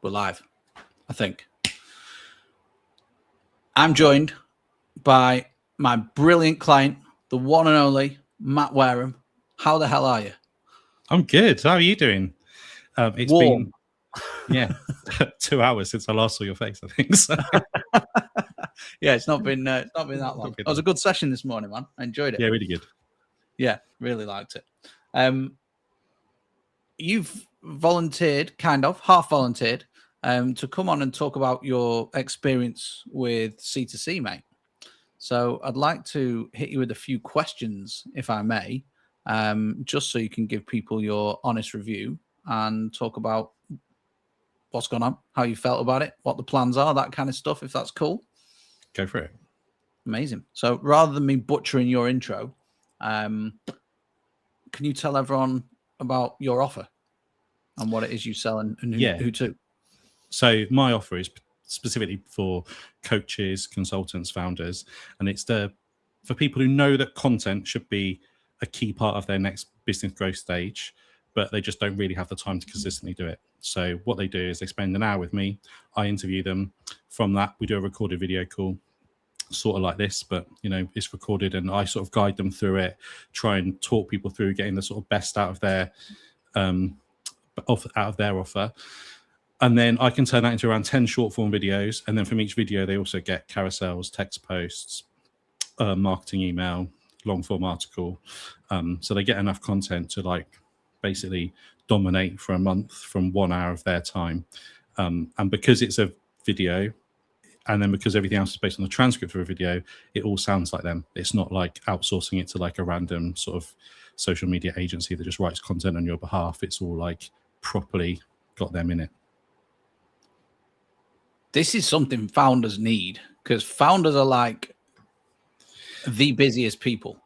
We're live, I think. I'm joined by my brilliant client, the one and only Matt Wareham. How the hell are you? I'm good. How are you doing? It's Warm. been 2 hours since I last saw your face, I think. So. Yeah, it's not been that long. It was a good session this morning, man. I enjoyed it. Yeah, really good. Yeah, really liked it. You've volunteered, half volunteered, to come on and talk about your experience with C2C, mate. So I'd like to hit you with a few questions, if I may, just so you can give people your honest review and talk about what's gone on, how you felt about it, what the plans are, that kind of stuff, if that's cool. Go for it. Amazing. So rather than me butchering your intro, can you tell everyone about your offer and what it is you sell and who to? So my offer is specifically for coaches, consultants, founders, and it's for people who know that content should be a key part of their next business growth stage, but they just don't really have the time to consistently do it. So what they do is they spend an hour with me. I interview them. From that, we do a recorded video call, sort of like this, but it's recorded, and I sort of guide them through it, try and talk people through getting the sort of best out of their offer. And then I can turn that into around 10 short form videos. And then from each video, they also get carousels, text posts, marketing email, long form article. So they get enough content to basically dominate for a month from 1 hour of their time. And because it's a video, and then because everything else is based on the transcript of a video, it all sounds like them. It's not like outsourcing it to like a random sort of social media agency that just writes content on your behalf. It's all like properly got them in it. This is something founders need, because founders are like the busiest people.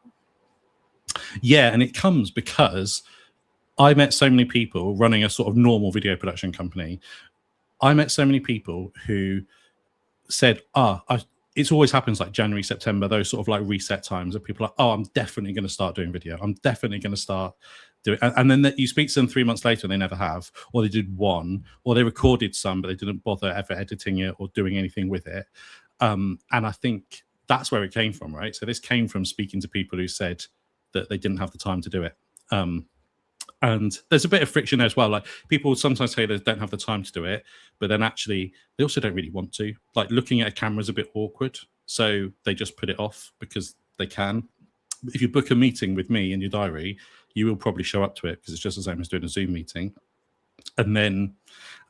Yeah, and it comes because I met so many people running a sort of normal video production company. I met so many people who said, it always happens like January, September, those sort of like reset times that people are like, I'm definitely going to start doing video. I'm definitely going to start doing it. And then you speak to them 3 months later and they never have, or they did one, or they recorded some, but they didn't bother ever editing it or doing anything with it. And I think that's where it came from, right? So this came from speaking to people who said that they didn't have the time to do it. And there's a bit of friction as well. Like people sometimes say they don't have the time to do it, but then actually they also don't really want to. Like looking at a camera is a bit awkward. So they just put it off because they can. If you book a meeting with me in your diary, you will probably show up to it because it's just the same as doing a Zoom meeting. And then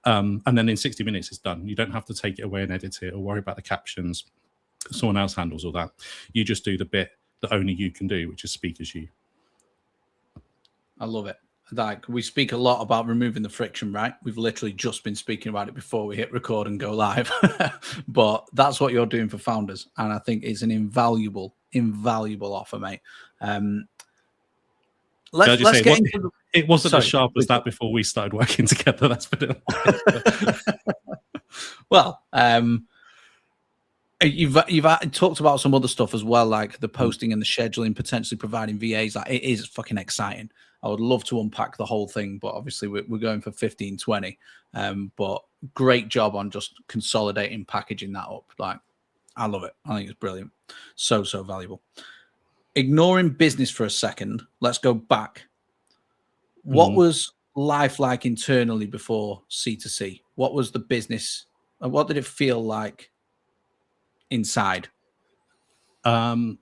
in 60 minutes, it's done. You don't have to take it away and edit it or worry about the captions. Someone else handles all that. You just do the bit that only you can do, which is speak as you. I love it. Like we speak a lot about removing the friction, right? We've literally just been speaking about it before we hit record and go live. But that's what you're doing for founders. And I think it's an invaluable offer, mate. Let's get into the... It wasn't as sharp as that before we started working together. That's been Well, you've talked about some other stuff as well, like the posting and the scheduling, potentially providing VAs. Like it is fucking exciting. I would love to unpack the whole thing, but obviously we're going for 15, 20. But great job on just consolidating, packaging that up. Like, I love it. I think it's brilliant. So valuable. Ignoring business for a second, let's go back. What was life like internally before C2C? What was the business? What did it feel like inside? So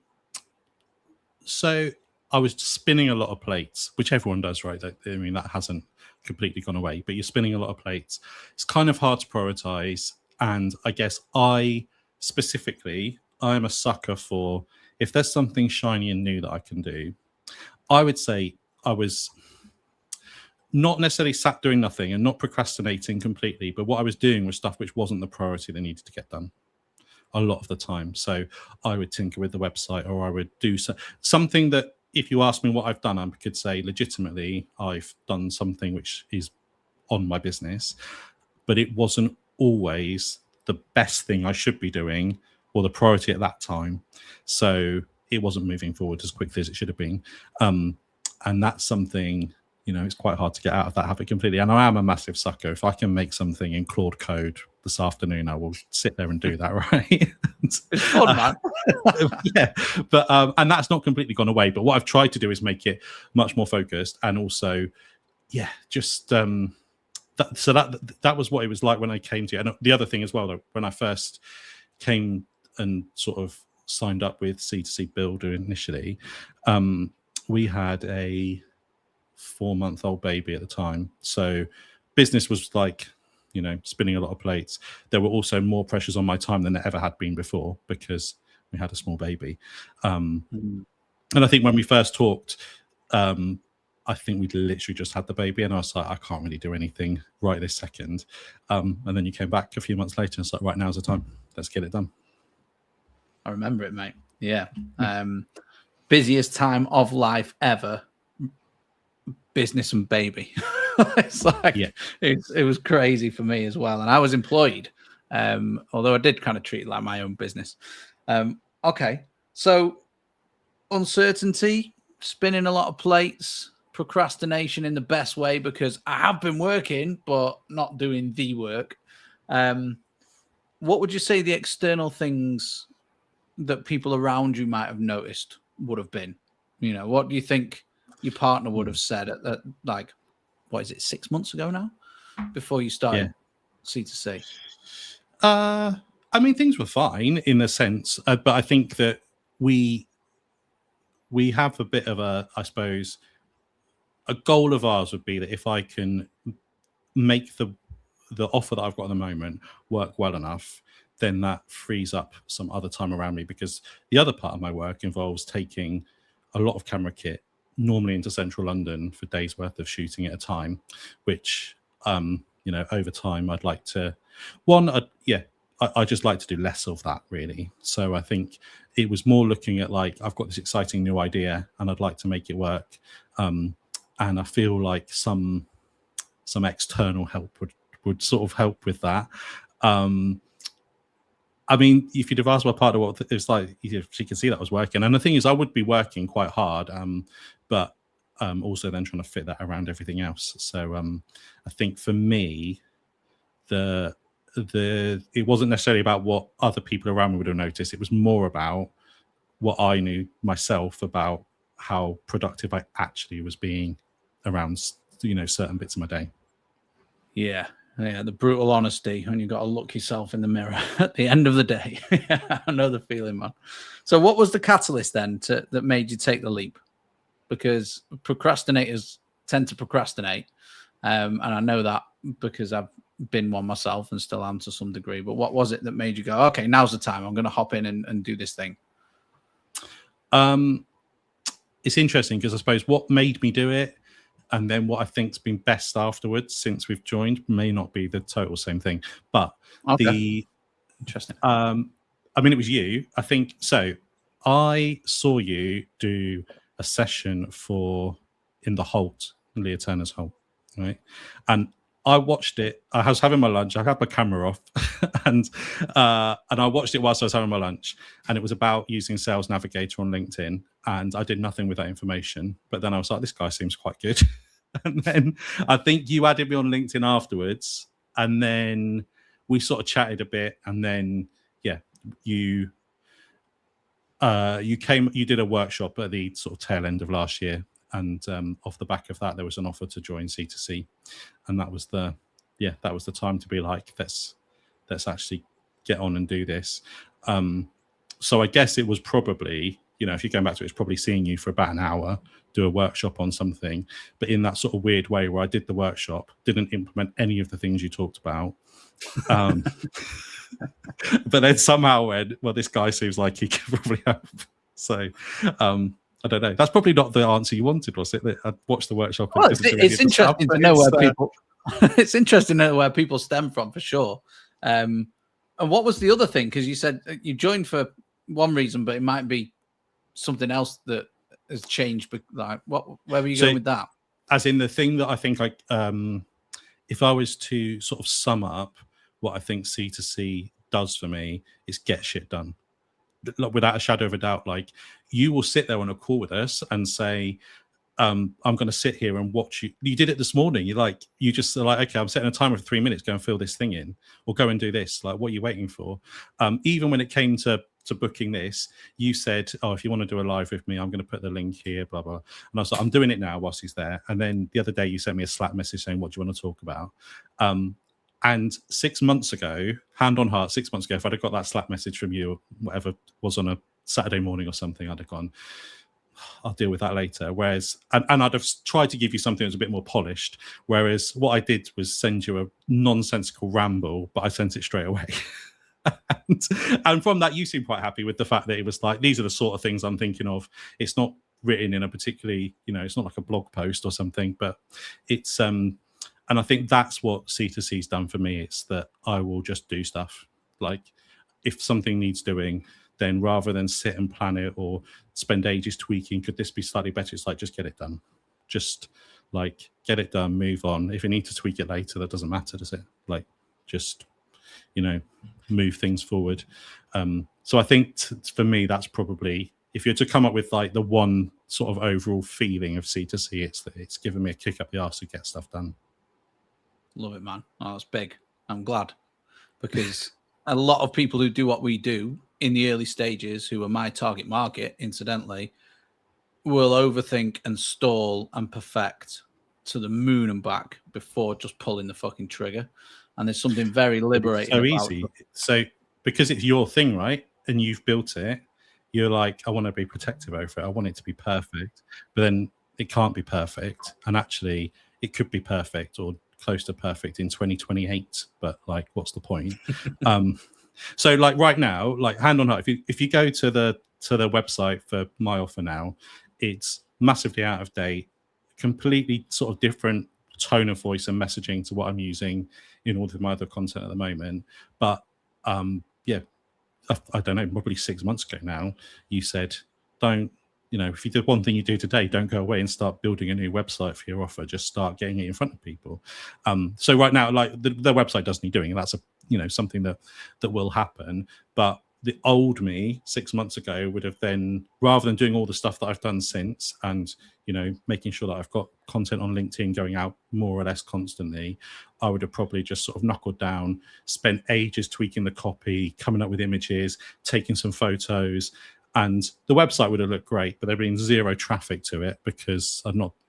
I was spinning a lot of plates, which everyone does, right? I mean, that hasn't completely gone away, but you're spinning a lot of plates. It's kind of hard to prioritize. And I guess I'm a sucker for, if there's something shiny and new that I can do, I would say I was not necessarily sat doing nothing and not procrastinating completely, but what I was doing was stuff which wasn't the priority that needed to get done a lot of the time. So I would tinker with the website, or I would do something that, if you ask me what I've done, I could say legitimately I've done something which is on my business, but it wasn't always the best thing I should be doing or the priority at that time. So it wasn't moving forward as quickly as it should have been. And that's something it's quite hard to get out of that habit completely. And I am a massive sucker. If I can make something in Claude code this afternoon, I will sit there and do that, right? It's fun, man. Yeah, but and that's not completely gone away. But what I've tried to do is make it much more focused, and also, yeah, just that was what it was like when I came to you. And the other thing as well, though, when I first came and sort of signed up with C2C Builder initially, we had a 4-month-old baby at the time, so business was like, spinning a lot of plates. There were also more pressures on my time than there ever had been before because we had a small baby. And I think when we first talked, I think we'd literally just had the baby, and I was like, I can't really do anything right this second. And then you came back a few months later and it's like, right, now's the time. Let's get it done. I remember it, mate. Yeah. Busiest time of life ever. Business and baby. It's like, yeah, it was crazy for me as well. And I was employed, although I did kind of treat it like my own business. Okay. So uncertainty, spinning a lot of plates, procrastination in the best way, because I have been working, but not doing the work. What would you say the external things that people around you might have noticed would have been? What do you think your partner would have said at like, what is it, 6 months ago now, before you started C2C? I mean, things were fine in a sense, but I think that we have a bit of I suppose, a goal of ours would be that if I can make the offer that I've got at the moment work well enough, then that frees up some other time around me, because the other part of my work involves taking a lot of camera kit, normally into central London, for days worth of shooting at a time, which over time I'd like to I just like to do less of that, really. So I think it was more looking at like, I've got this exciting new idea and I'd like to make it work, and I feel like some external help would sort of help with that. I mean, if you'd have asked my partner what it was like, she could see that I was working. And the thing is, I would be working quite hard, but also then trying to fit that around everything else. So I think for me, it wasn't necessarily about what other people around me would have noticed. It was more about what I knew myself about how productive I actually was being around, certain bits of my day. Yeah, the brutal honesty when you've got to look yourself in the mirror at the end of the day. I know the feeling, man. So what was the catalyst then that made you take the leap? Because procrastinators tend to procrastinate. And I know that because I've been one myself and still am to some degree. But what was it that made you go, okay, now's the time, I'm going to hop in and do this thing? It's interesting because I suppose what made me do it and then what I think's been best afterwards since we've joined may not be the total same thing. But interesting. I mean, it was you, I think. So I saw you do a session in the Holt, Leah Turner's Holt, right? And I watched it. I was having my lunch. I had my camera off, and I watched it whilst I was having my lunch. And it was about using Sales Navigator on LinkedIn. And I did nothing with that information. But then I was like, this guy seems quite good. And then I think you added me on LinkedIn afterwards, and then we sort of chatted a bit. And then you did a workshop at the sort of tail end of last year. And off the back of that, there was an offer to join C2C, and that was the time to be like, let's actually get on and do this. So I guess it was probably, if you're going back to it, it's probably seeing you for about an hour, do a workshop on something, but in that sort of weird way where I did the workshop, didn't implement any of the things you talked about. But then somehow went, well, this guy seems like he could probably help. So I don't know. That's probably not the answer you wanted, was it? That I watched the workshop. And it's interesting to know where people. It's interesting to know where people stem from, for sure. And what was the other thing? Because you said you joined for one reason, but it might be something else that has changed. Like, where were you going with that? As in the thing that I think, like, if I was to sort of sum up what I think C2C does for me, is get shit done. Without a shadow of a doubt. Like, you will sit there on a call with us and say, I'm going to sit here and watch you. You did it this morning. You just are like, okay, I'm setting a timer for 3 minutes. Go and fill this thing in, or go and do this. Like, what are you waiting for? Even when it came to booking this, you said, oh, if you want to do a live with me, I'm going to put the link here, blah, blah. And I was like, I'm doing it now whilst he's there. And then the other day you sent me a Slack message saying, what do you want to talk about? And 6 months ago, hand on heart, 6 months ago, if I'd have got that Slack message from you, or whatever was on a Saturday morning or something, I'd have gone, I'll deal with that later. Whereas, and I'd have tried to give you something that was a bit more polished. Whereas what I did was send you a nonsensical ramble, but I sent it straight away. and from that, you seem quite happy with the fact that it was like, these are the sort of things I'm thinking of. It's not written in a particularly, it's not like a blog post or something, but it's, and I think that's what C2C's done for me. It's that I will just do stuff. Like, if something needs doing, then rather than sit and plan it or spend ages tweaking, could this be slightly better? It's like, just get it done. Just like, get it done, move on. If you need to tweak it later, that doesn't matter, does it? Like, just, move things forward. So I think for me, that's probably, if you're to come up with like the one sort of overall feeling of C2C, it's that it's given me a kick up the arse to get stuff done. Love it, man. Oh, that's big. I'm glad, because a lot of people who do what we do in the early stages, who are my target market, incidentally, will overthink and stall and perfect to the moon and back before just pulling the fucking trigger. And there's something very liberating. So easy. So because it's your thing, right? And you've built it, you're like, I want to be protective over it. I want it to be perfect. But then it can't be perfect. And actually, it could be perfect or close to perfect in 2028. But like, what's the point? So like right now, like hand on heart, if you go to the website for my offer now, it's massively out of date, completely sort of different tone of voice and messaging to what I'm using in all of my other content at the moment. But yeah, I don't know, probably 6 months ago now, you said, don't, if you did one thing you do today, don't go away and start building a new website for your offer. Just start getting it in front of people. So right now, like the website does need doing, and that's something that will happen. But the old me 6 months ago would have then, rather than doing all the stuff that I've done since, and making sure that I've got content on LinkedIn going out more or less constantly, I would have probably just sort of knuckled down, spent ages tweaking the copy, coming up with images, taking some photos, and the website would have looked great, but there'd been zero traffic to it because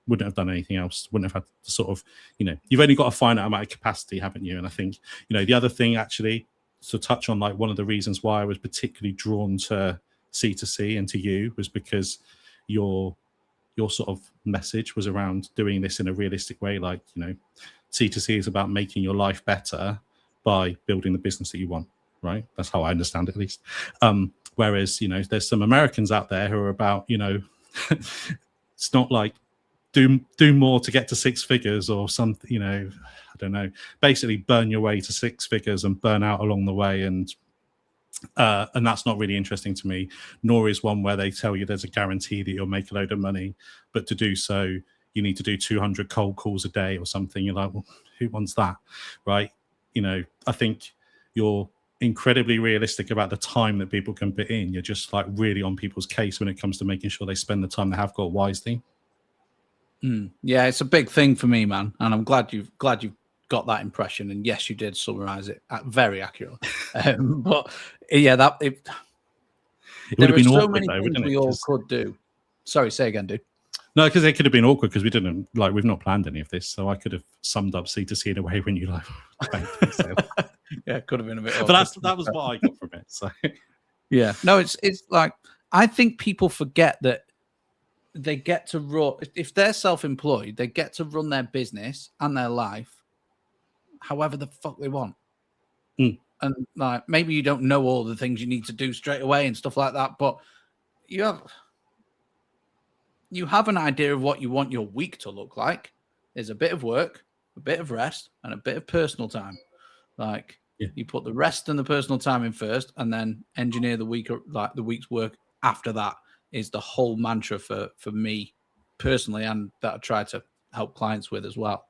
wouldn't have done anything else, wouldn't have had the sort of, you've only got a finite amount of capacity, haven't you? And I think, the other thing actually, to touch on, like one of the reasons why I was particularly drawn to C2C and to you was because your sort of message was around doing this in a realistic way. Like, C2C is about making your life better by building the business that you want, right? That's how I understand it, at least. Whereas, there's some Americans out there who are about, it's not like do more to get to six figures or something, I don't know, basically burn your way to six figures and burn out along the way. And that's not really interesting to me, nor is one where they tell you there's a guarantee that you'll make a load of money, but to do so, you need to do 200 cold calls a day or something. You're like, well, who wants that, right? I think you're incredibly realistic about the time that people can put in. You're just like really on people's case when it comes to making sure they spend the time they have got wisely. Yeah, it's a big thing for me, man, and I'm glad you've got that impression. And yes, you did summarize it very accurately. But yeah, there are so many things we all could do. Sorry, say again, dude. No, because it could have been awkward because we've not planned any of this. So I could have summed up C2C in a way when you like, yeah, it could have been a bit awkward. But that was what I got from it. So yeah, no, it's like, I think people forget that they get to run, if they're self-employed, they get to run their business and their life however the fuck they want. And like, maybe you don't know all the things you need to do straight away and stuff like that, but you have an idea of what you want your week to look like. There's a bit of work, a bit of rest, and a bit of personal time. Like, you put the rest and the personal time in first, and then engineer the week, like the week's work after that, is the whole mantra for me personally, and that I try to help clients with as well.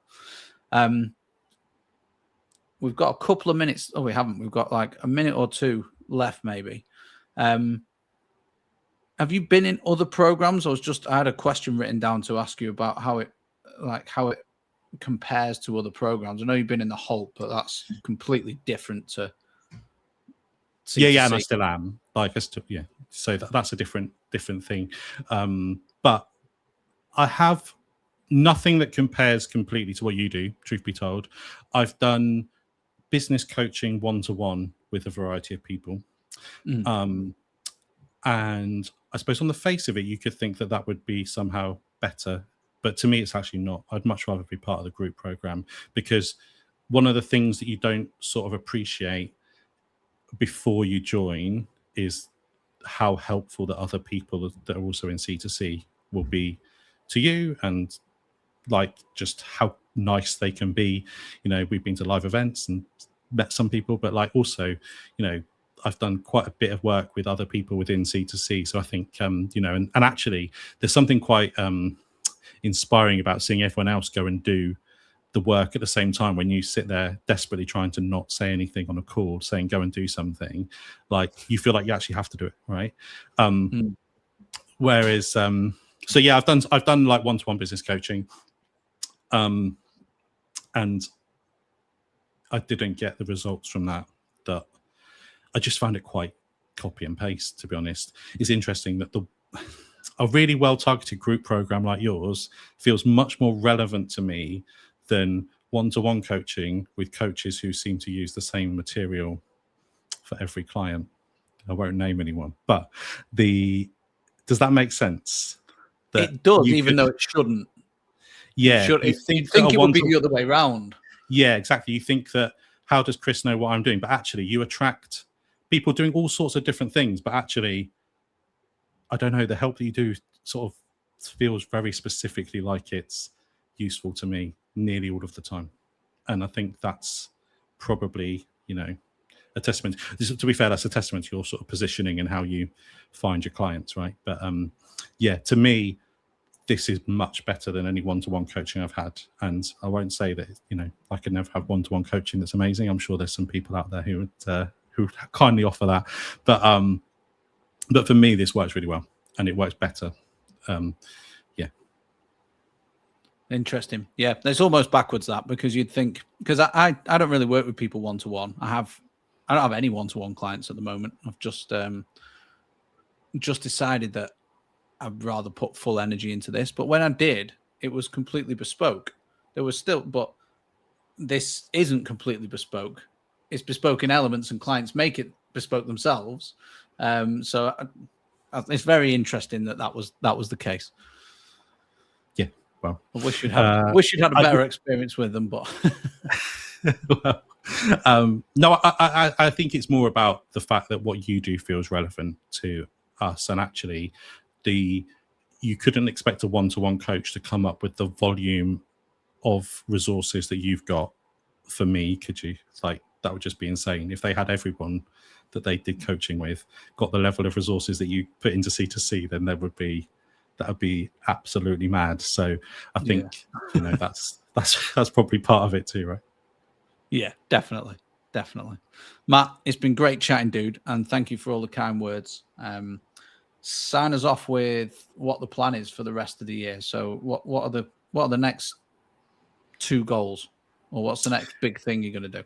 We've got a couple of minutes. Oh, we haven't. We've got like a minute or two left, maybe. have you been in other programs? I had a question written down to ask you about how it compares to other programs. I know you've been in the Halt, but that's completely different to Yeah, and I still am. Like, so that's a different thing. But I have nothing that compares completely to what you do, truth be told. I've done business coaching one-to-one with a variety of people. And I suppose on the face of it, you could think that would be somehow better. But to me, it's actually not. I'd much rather be part of the group program, because one of the things that you don't sort of appreciate before you join is how helpful the other people that are also in C2C will be to you, and like just how nice they can be. You know, we've been to live events and met some people, but like also, you know, I've done quite a bit of work with other people within C2C. So I think, you know, and actually there's something quite inspiring about seeing everyone else go and do the work at the same time, when you sit there desperately trying to not say anything on a call, saying go and do something. Like, you feel like you actually have to do it, right? Whereas so yeah, I've done like one-to-one business coaching, and I didn't get the results from that I just found it quite copy and paste, to be honest. It's interesting that a really well-targeted group program like yours feels much more relevant to me than one-to-one coaching with coaches who seem to use the same material for every client. I won't name anyone, but does that make sense? It does, even though it shouldn't. Yeah, you think it would be the other way around. Yeah, exactly. You think that, how does Chris know what I'm doing? But actually, you attract people doing all sorts of different things. But actually, I don't know, the help that you do sort of feels very specifically like it's useful to me nearly all of the time. And I think that's probably, you know, a testament. To be fair, that's a testament to your sort of positioning and how you find your clients, right? But yeah, to me, this is much better than any one-to-one coaching I've had. And I won't say that, you know, I could never have one-to-one coaching that's amazing. I'm sure there's some people out there who would kindly offer that. But for me, this works really well, and it works better. Yeah. Interesting. Yeah, it's almost backwards, that, because you'd think, because I don't really work with people one-to-one. I don't have any one-to-one clients at the moment. I've just decided that I'd rather put full energy into this. But when I did, it was completely bespoke. There was still, but this isn't completely bespoke. It's bespoke in elements, and clients make it bespoke themselves. So it's very interesting that was the case. Yeah. Well, I wish you'd had a better experience with them, but well, no, I think it's more about the fact that what you do feels relevant to us, and actually you couldn't expect a one-to-one coach to come up with the volume of resources that you've got for me, could you? It's like, that would just be insane if they had everyone that they did coaching with got the level of resources that you put into C2C. Then that would be absolutely mad. So I think you know, that's probably part of it too, right? Yeah, definitely. Matt, it's been great chatting, dude, and thank you for all the kind words. Sign us off with what the plan is for the rest of the year. So what are the next 2 goals, or what's the next big thing you're going to do?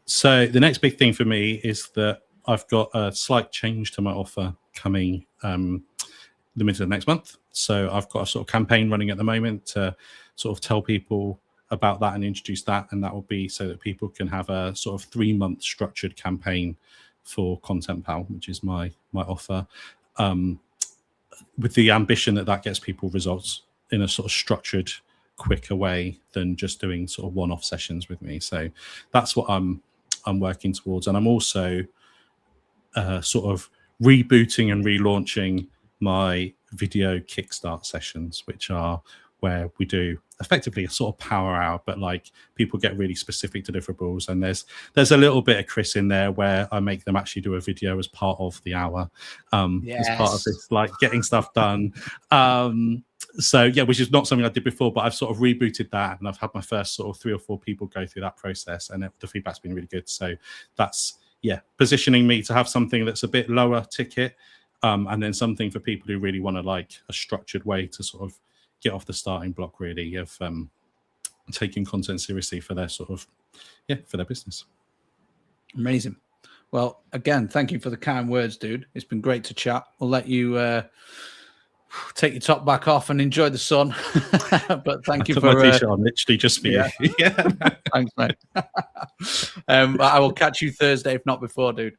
So the next big thing for me is that I've got a slight change to my offer coming the middle of next month. So I've got a sort of campaign running at the moment to sort of tell people about that and introduce that, and that will be so that people can have a sort of 3-month structured campaign for Content Pal, which is my offer, with the ambition that gets people results in a sort of structured, quicker way than just doing sort of one-off sessions with me. So that's what I'm working towards. And I'm also sort of rebooting and relaunching my video kickstart sessions, which are where we do effectively a sort of power hour, but like people get really specific deliverables, and there's a little bit of Chris in there where I make them actually do a video as part of the hour, as part of this, like, getting stuff done. So yeah, which is not something I did before, but I've sort of rebooted that, and I've had my first sort of 3 or 4 people go through that process, and the feedback's been really good. So that's positioning me to have something that's a bit lower ticket, and then something for people who really want to like a structured way to sort of get off the starting block, really, of taking content seriously for their sort of, for their business. Amazing. Well, again, thank you for the kind words, dude. It's been great to chat. We'll let you take your top back off and enjoy the sun. But thank you for my t-shirt on literally just for you. Yeah. Thanks, mate. I will catch you Thursday, if not before, dude.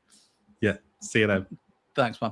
Yeah. See you then. Thanks, man.